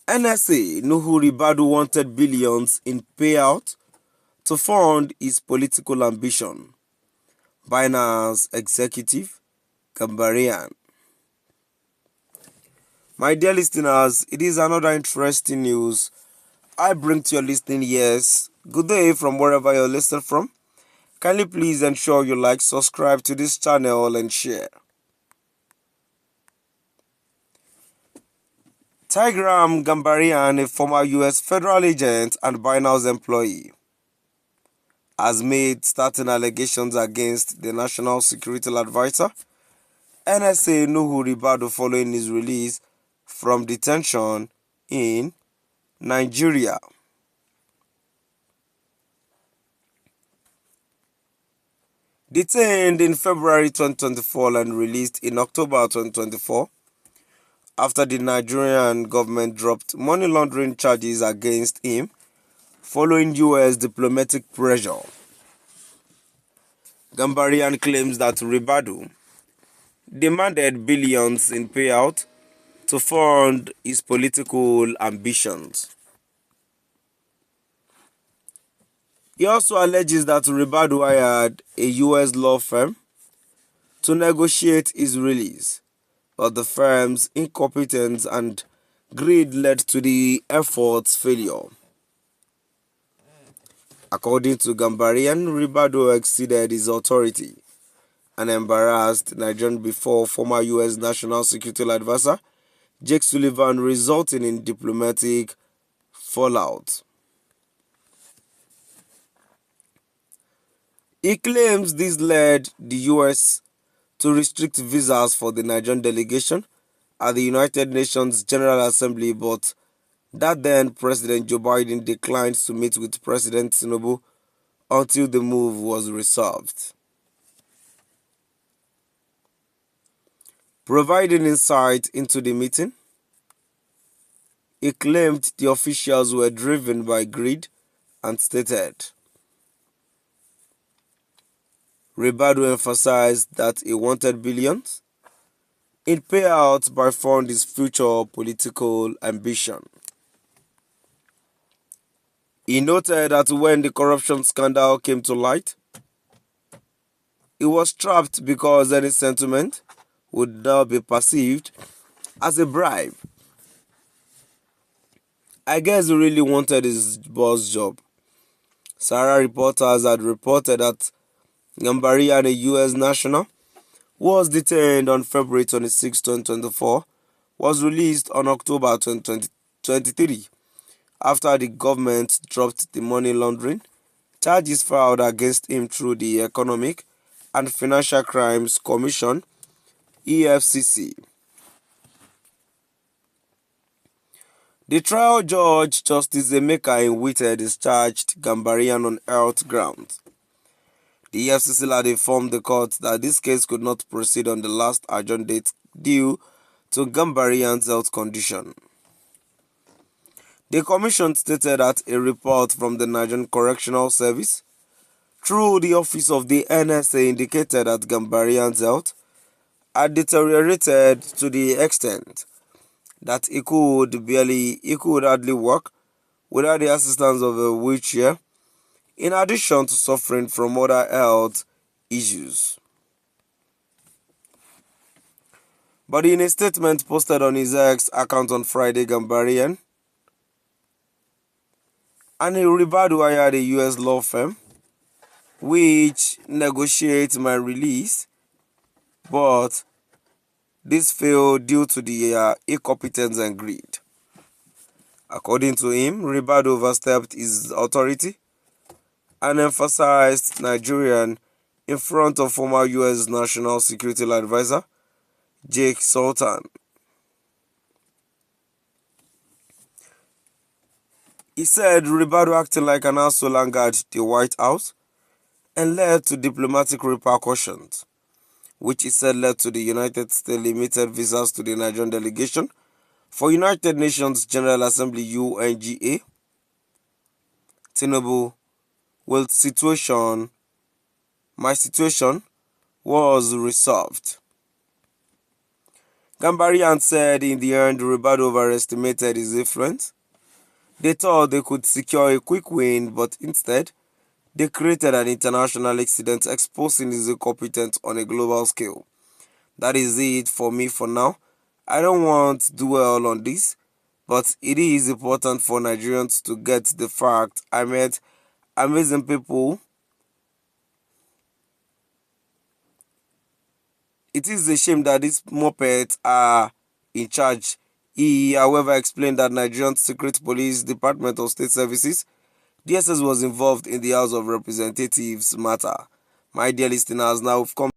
NSA Nuhu Ribadu wanted billions in payout to fund his political ambition. Binance executive Gambaryan. My dear listeners, it is another interesting news I bring to your listening ears. Good day from wherever you're listening from. Kindly please ensure you like, subscribe to this channel and share. Tigram Gambaryan, a former US federal agent and Binance employee, has made starting allegations against the National Security Advisor, NSA Nuhu Ribadu, following his release from detention in Nigeria. Detained in February 2024 and released in October 2024 after the Nigerian government dropped money laundering charges against him following US diplomatic pressure. Gambaryan claims that Ribadu demanded billions in payout to fund his political ambitions. He also alleges that Ribadu hired a US law firm to negotiate his release, but the firm's incompetence and greed led to the effort's failure. According to Gambaryan, Ribadu exceeded his authority and embarrassed Nigerian before former US National Security Advisor Jake Sullivan, resulting in diplomatic fallout. He claims this led the US to restrict visas for the Nigerian delegation at the United Nations General Assembly, but that then President Joe Biden declined to meet with President Tinubu until the move was resolved. Providing insight into the meeting, he claimed the officials were driven by greed and stated, Ribadu emphasized that he wanted billions in payouts by fund his future political ambition. He noted that when the corruption scandal came to light, he was trapped because any sentiment would now be perceived as a bribe. I guess he really wanted his boss job. Sarah reporters had reported that Gambaryan, a US national, was detained on February 26, 2024, was released on October 2023 after the government dropped the money laundering charges filed against him through the Economic and Financial Crimes Commission, EFCC. The trial judge, Justice Emeka Inwite, discharged Gambaryan on health grounds. The EFCC had informed the court that this case could not proceed on the last adjourned date due to Gambaryan's health condition. The commission stated that a report from the Nigerian Correctional Service through the office of the NSA indicated that Gambaryan's health had deteriorated to the extent that he could hardly walk without the assistance of a wheelchair, in addition to suffering from other health issues. But in a statement posted on his X account on Friday, Gambaryan and Ribadu hired a US law firm which negotiates my release, but this failed due to the incompetence and greed. According to him, Ribadu overstepped his authority and emphasized Nigerian in front of former US National Security Advisor Jake Sullivan. He said Ribadu acting like an asshole angered the White House and led to diplomatic repercussions, which he said led to the United States limited visas to the Nigerian delegation for United Nations General Assembly UNGA. Tinubu, my situation was resolved. Gambaryan said in the end Ribadu overestimated his influence. They thought they could secure a quick win, but instead, they created an international incident exposing his incompetence on a global scale. That is it for me for now. I don't want to dwell on this, but it is important for Nigerians to get the fact I met amazing people. It is a shame that these Muppets are in charge. He, however, explained that Nigerian Secret Police Department of State Services DSS was involved in the House of Representatives matter. My dear listeners, now we've come